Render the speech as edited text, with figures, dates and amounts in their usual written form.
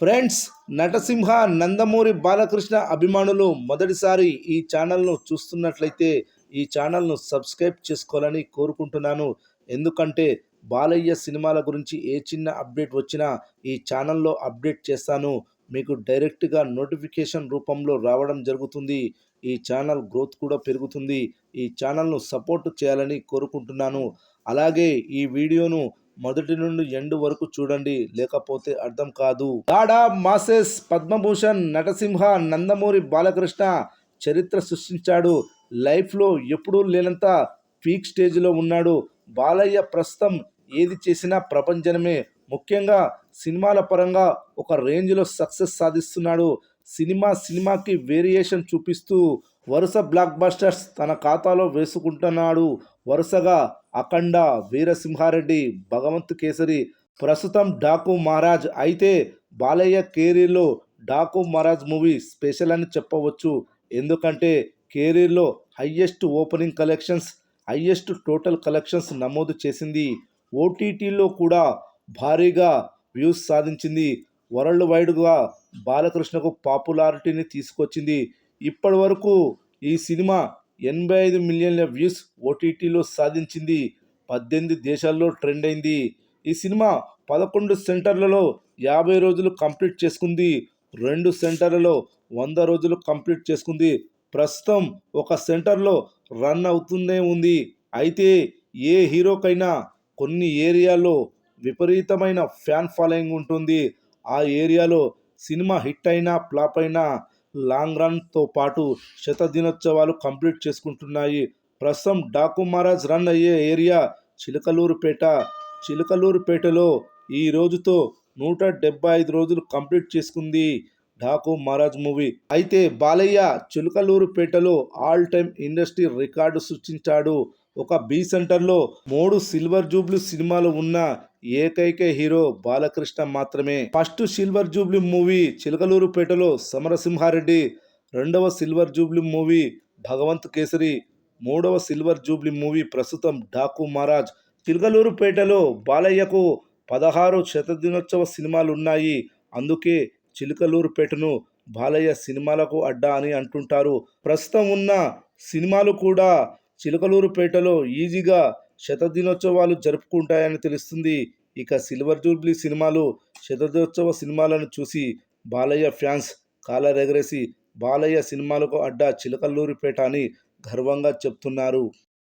Friends, నటసింహ నందమూరి బాలకృష్ణ అభిమానులు మొదటిసారి ఈ ఛానల్ను చూస్తున్నట్లయితే ఈ ఛానల్ను సబ్స్క్రైబ్ చేసుకోవాలని కోరుకుంటున్నాను. ఎందుకంటే బాలయ్య సినిమాల గురించి ఏ చిన్న అప్డేట్ వచ్చినా ఈ ఛానల్లో అప్డేట్ చేస్తాను. మీకు డైరెక్ట్గా నోటిఫికేషన్ రూపంలో రావడం జరుగుతుంది. ఈ ఛానల్ గ్రోత్ కూడా పెరుగుతుంది. ఈ ఛానల్ను సపోర్ట్ చేయాలని కోరుకుంటున్నాను. అలాగే ఈ వీడియోను మొదటి నుండి ఎండ్ వరకు చూడండి, లేకపోతే అర్థం కాదు. డాడా మాసెస్ పద్మభూషణ్ నటసింహ నందమూరి బాలకృష్ణ చరిత్ర సృష్టించాడు. లైఫ్లో ఎప్పుడూ లేనంత పీక్ స్టేజ్లో ఉన్నాడు. బాలయ్య ప్రస్తుతం ఏది చేసినా ప్రపంచమే. ముఖ్యంగా సినిమాల పరంగా ఒక రేంజ్లో సక్సెస్ సాధిస్తున్నాడు. సినిమాకి వేరియేషన్ చూపిస్తూ వరుస బ్లాక్ బస్టర్స్ తన ఖాతాలో వేసుకుంటున్నాడు. వరుసగా అఖండ, వీరసింహారెడ్డి, భగవంత్ కేసరి, ప్రస్తుతం డాకు మహారాజ్. అయితే బాలయ్య కెరీర్లో డాకు మహారాజ్ మూవీ స్పెషల్ అని చెప్పవచ్చు. ఎందుకంటే కెరీర్లో highest opening collections, highest total collections నమోదు చేసింది. ఓటీటీలో కూడా భారీగా వ్యూస్ సాధించింది. వరల్డ్ వైడ్గా బాలకృష్ణకు పాపులారిటీని తీసుకొచ్చింది. ఇప్పటి వరకు ఈ సినిమా 85 మిలియన్ల వ్యూస్ ఓటీటీలో సాధించింది. 18 దేశాల్లో ట్రెండ్ అయింది. ఈ సినిమా 11 సెంటర్లలో 50 రోజులు కంప్లీట్ చేసుకుంది. 2 సెంటర్లలో 100 రోజులు కంప్లీట్ చేసుకుంది. ప్రస్తుతం ఒక సెంటర్లో రన్ అవుతూనే ఉంది. అయితే ఏ హీరోకైనా కొన్ని ఏరియాల్లో విపరీతమైన ఫ్యాన్ ఫాలోయింగ్ ఉంటుంది. ఆ ఏరియాలో సినిమా హిట్ అయినా ఫ్లాప్ అయినా లాంగ్ రన్తో పాటు శతదినోత్సవాలు కంప్లీట్ చేసుకుంటున్నాయి. ప్రస్తుతం డాకు మహారాజ్ రన్ అయ్యే ఏరియా చిలకలూరుపేట. చిలకలూరుపేటలో ఈ రోజుతో 175 రోజులు కంప్లీట్ చేసుకుంది డాకు మహారాజ్ మూవీ. అయితే బాలయ్య చిలకలూరుపేటలో ఆల్ టైమ్ ఇండస్ట్రీ రికార్డు సృష్టించాడు. ఒక బి సెంటర్లో 3 సిల్వర్ జూబ్లీ సినిమాలు ఉన్న ఏకైక హీరో బాలకృష్ణ మాత్రమే. ఫస్ట్ సిల్వర్ జూబ్లీ మూవీ చిలకలూరుపేటలో సమరసింహారెడ్డి, రెండవ silver jubilee movie Bhagavanth Kesari, మూడవ సిల్వర్ జూబ్లీ మూవీ ప్రస్తుతం డాకు మహారాజ్. చిలకలూరుపేటలో బాలయ్యకు 16 శతదినోత్సవ సినిమాలు ఉన్నాయి. అందుకే చిలకలూరుపేటను బాలయ్య సినిమాలకు అడ్డా అని అంటుంటారు. ప్రస్తుతం ఉన్న సినిమాలు కూడా చిలకలూరుపేటలో ఈజీగా శతదినోత్సవాలు జరుపుకుంటాయని తెలుస్తుంది. ఇక సిల్వర్ జూబ్లీ సినిమాలు, శతదినోత్సవ సినిమాలను చూసి బాలయ్య ఫ్యాన్స్ కాలరెగరేసి బాలయ్య సినిమాలకు అడ్డా చిలకలూరుపేట అని గర్వంగా చెప్తున్నారు.